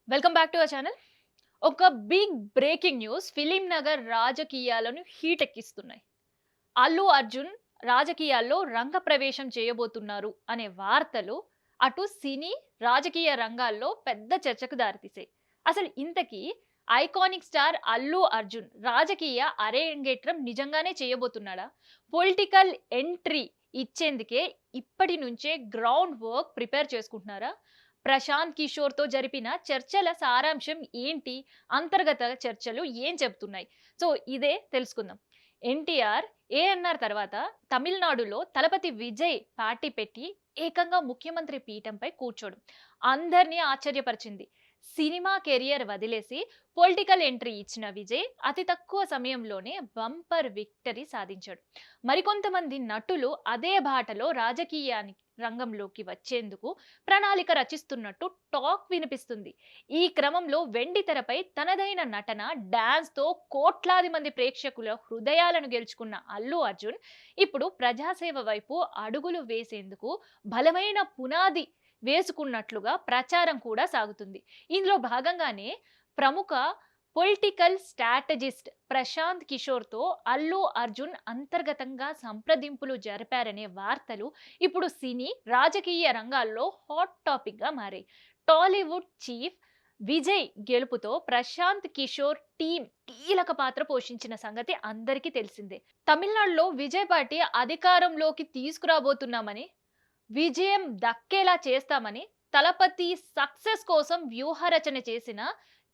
Welcome back to our channel. ఒక big breaking news Film Nagar రాజకీయాలను heat ఎక్కిస్తున్నాయి. Allu Arjun రాజకీయాల్లో రంగ ప్రవేశం చేయబోతున్నారు అనే వార్తలు అటు సినీ రాజకీయ రంగాల్లో పెద్ద చర్చకు దారితీసాయి. అసలు ఇంతకీ ఐకానిక్ స్టార్ అల్లు అర్జున్ రాజకీయ అరేంగేట్రం నిజంగానే చేయబోతున్నాడా? పొలిటికల్ ఎంట్రీ ఇచ్చేందుకే ఇప్పటి నుంచే గ్రౌండ్ వర్క్ ప్రిపేర్ చేసుకుంటున్నారా? ప్రశాంత్ కిషోర్తో జరిపిన చర్చల సారాంశం ఏంటి? అంతర్గత చర్చలు ఏం చెబుతున్నాయి? సో ఇదే తెలుసుకుందాం. ఎన్టీఆర్, ఏఎన్ఆర్ తర్వాత తమిళనాడులో తలపతి విజయ్ పార్టీ పెట్టి ఏకంగా ముఖ్యమంత్రి పీఠంపై కూర్చోడం అందరినీ ఆశ్చర్యపరిచింది. సినిమా కెరియర్ వదిలేసి పొలిటికల్ ఎంట్రీ ఇచ్చిన విజయ్ అతి తక్కువ సమయంలోనే బంపర్ విక్టరీ సాధించాడు. మరికొంతమంది నటులు అదే బాటలో రాజకీయానికి రంగంలోకి వచ్చేందుకు ప్రణాళిక రచిస్తున్నట్టు టాక్ వినిపిస్తుంది. ఈ క్రమంలో వెండి తెరపై తనదైన నటన, డాన్స్ తో కోట్లాది మంది ప్రేక్షకుల హృదయాలను గెలుచుకున్న అల్లు అర్జున్ ఇప్పుడు ప్రజాసేవ వైపు అడుగులు వేసేందుకు బలమైన పునాది వేసుకున్నట్లుగా ప్రచారం కూడా సాగుతుంది. ఇందులో భాగంగానే ప్రముఖ పొలిటికల్ స్ట్రాటజిస్ట్ ప్రశాంత్ కిషోర్తో అల్లు అర్జున్ అంతర్గతంగా సంప్రదింపులు జరిపారనే వార్తలు ఇప్పుడు సినీ రాజకీయ రంగాల్లో హాట్ టాపిక్గా మారాయి. టాలీవుడ్ చీఫ్ విజయ్ గెలుపుతో ప్రశాంత్ కిషోర్ టీం కీలక పాత్ర పోషించిన సంగతి అందరికీ తెలిసిందే. తమిళనాడులో విజయ్ పార్టీ అధికారంలోకి తీసుకురాబోతున్నామని, విజయం దక్కేలా చేస్తామని, తలపతి సక్సెస్ కోసం వ్యూహరచన చేసిన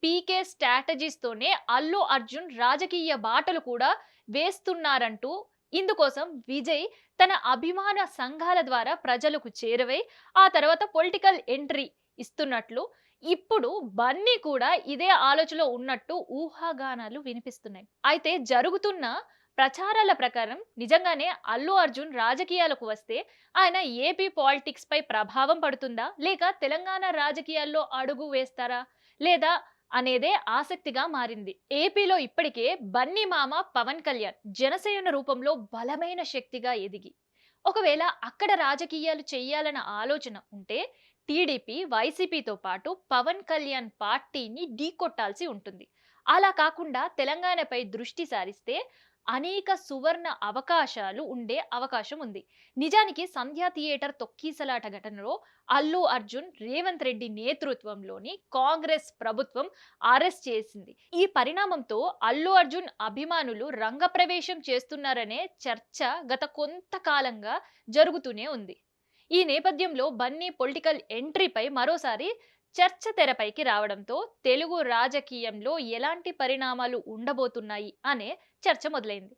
పీకే స్ట్రాటజీస్తోనే అల్లు అర్జున్ రాజకీయ బాటలు కూడా వేస్తున్నారంటూ ఇందుకోసం విజయ్ తన అభిమాన సంఘాల ద్వారా ప్రజలకు చేరువై ఆ తర్వాత పొలిటికల్ ఎంట్రీ ఇస్తున్నట్లు ఇప్పుడు బన్నీ కూడా ఇదే ఆలోచనలో ఉన్నట్టు ఊహాగానాలు వినిపిస్తున్నాయి. అయితే జరుగుతున్న ప్రచారాల ప్రకారం నిజంగానే అల్లు అర్జున్ రాజకీయాలకు వస్తే ఆయన ఏపీ పాలిటిక్స్ పై ప్రభావం పడుతుందా, లేక తెలంగాణ రాజకీయాల్లో అడుగు వేస్తారా లేదా అనేదే ఆసక్తిగా మారింది. ఏపీలో ఇప్పటికే బన్నీ మామ పవన్ కళ్యాణ్ జనసేన రూపంలో బలమైన శక్తిగా ఎదిగి ఒకవేళ అక్కడ రాజకీయాలు చేయాలన్న ఆలోచన ఉంటే టీడీపీ, వైసీపీతో పాటు పవన్ కళ్యాణ్ పార్టీని ఢీకొట్టాల్సి ఉంటుంది. అలా కాకుండా తెలంగాణపై దృష్టి సారిస్తే అనేక సువర్ణ అవకాశాలు ఉండే అవకాశం ఉంది. నిజానికి సంధ్యా థియేటర్ తొక్కీసలాట ఘటనలో అల్లు అర్జున్ రేవంత్ రెడ్డి నేతృత్వంలోని కాంగ్రెస్ ప్రభుత్వం అరెస్ట్ చేసింది. ఈ పరిణామంతో అల్లు అర్జున్ అభిమానులు రంగప్రవేశం చేస్తున్నారనే చర్చ గత కొంతకాలంగా జరుగుతూనే ఉంది. ఈ నేపథ్యంలో బన్నీ పొలిటికల్ ఎంట్రీపై మరోసారి చర్చ తెరపైకి రావడంతో తెలుగు రాజకీయంలో ఎలాంటి పరిణామాలు ఉండబోతున్నాయి అనే చర్చ మొదలైంది.